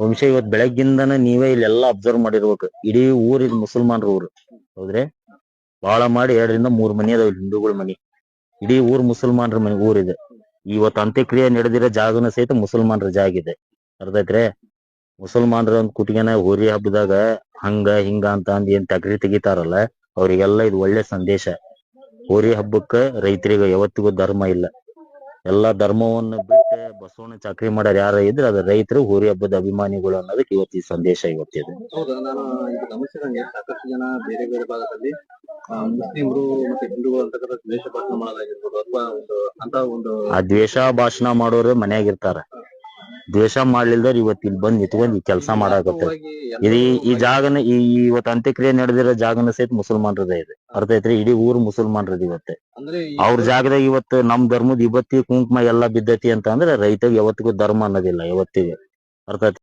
ವಂಶ ಇವತ್ ಬೆಳಗ್ಗಿಂದನ ನೀವೇ ಇಲ್ಲೆಲ್ಲಾ ಅಬ್ಸರ್ವ್ ಮಾಡಿರ್ಬೇಕು. ಇಡೀ ಊರ್ ಇದು ಮುಸಲ್ಮಾನ್ರ ಊರು ಹೌದ್ರಿ. ಬಾಳ ಮಾಡಿ 2 ರಿಂದ 3 ಮನಿ ಅದಾವ ಹಿಂದೂಗಳ ಮನಿ. ಇಡೀ ಊರ್ ಮುಸಲ್ಮಾನ್ರ ಮನಿ ಊರಿದೆ. ಇವತ್ ಅಂತ್ಯಕ್ರಿಯೆ ನಡೆದಿರೋ ಜಾಗನ ಸಹಿತ ಮುಸಲ್ಮಾನ್ರ ಜಾಗ ಇದೆ. ಅರ್ಥ ಐತ್ರಿ. ಮುಸಲ್ಮಾನ್ರ ಒಂದ್ ಕುಟಿಗೆನ ಹೋರಿ ಹಬ್ಬದಾಗ ಹಂಗ ಹಿಂಗ ಅಂತ ಅಂದ್ ಏನ್ ತಗರಿ ತೆಗಿತಾರಲ್ಲ, ಅವ್ರಿಗೆಲ್ಲ ಇದು ಒಳ್ಳೆ ಸಂದೇಶ. ಹೋರಿ ಹಬ್ಬಕ್ಕ ರೈತರಿಗೆ ಯಾವತ್ತಿಗೂ ಧರ್ಮ ಇಲ್ಲ. ಎಲ್ಲಾ ಧರ್ಮವನ್ನ ಬಿಟ್ಟು ಬಸವಣ್ಣ ಚಾಕ್ರಿ ಮಾಡ್ಯಾರ ಯಾರ ಇದ್ರೆ ಅದ ರೈತರು ಹೋರಿ ಹಬ್ಬದ ಅಭಿಮಾನಿಗಳು ಅನ್ನೋದಕ್ಕೆ ಇವತ್ತು ಈ ಸಂದೇಶ ಇವತ್ತಿದೆ. ಹೌದಾ, ನಾನು ಈಗ ಗಮನಿಸಿದಂಗೆ ಸಾಕಷ್ಟು ಜನ ಬೇರೆ ಬೇರೆ ಭಾಗದಲ್ಲಿ ಮುಸ್ಲಿಮರು ಮತ್ತೆ ಹಿಂದೂಗಳು ಅಂತಕ್ಕಂಥ ದ್ವೇಷ ಭಾಷಣ ಮಾಡೋದಾಗಿರ್ಬೋದು ಅಥವಾ ಆ ದ್ವೇಷ ಭಾಷಣ ಮಾಡೋರು ಮನ್ಯಾಗ ಇರ್ತಾರ. ದ್ವೇಷ ಮಾಡ್ಲಿಲ್ದವ್ರ ಇವತ್ತು ಇಲ್ಲಿ ಬಂದ್ ನಿಂತ್ಕೊಂಡ್ ಈ ಕೆಲಸ ಮಾಡಾಕತ್ತ. ಈ ಜಾಗನ ಇವತ್ತು ಅಂತ್ಯಕ್ರಿಯೆ ನಡೆದಿರೋ ಜಾಗನ ಸಹಿತ ಮುಸಲ್ಮಾನ್ರದ ಇದೆ. ಅರ್ಥ ಐತ್ರಿ. ಇಡೀ ಊರು ಮುಸಲ್ಮಾನ್ರದ ಇವತ್ತೆ. ಅವ್ರ ಜಾಗದಾಗ ಇವತ್ತು ನಮ್ ಧರ್ಮದ ವಿಭತ್ತಿ ಕುಂಕುಮ ಎಲ್ಲಾ ಬಿದ್ದತಿ ಅಂತ ಅಂದ್ರೆ ರೈತಗೆ ಯಾವತ್ತಿಗೂ ಧರ್ಮ ಅನ್ನೋದಿಲ್ಲ ಯಾವತ್ತಿಗೆ. ಅರ್ಥ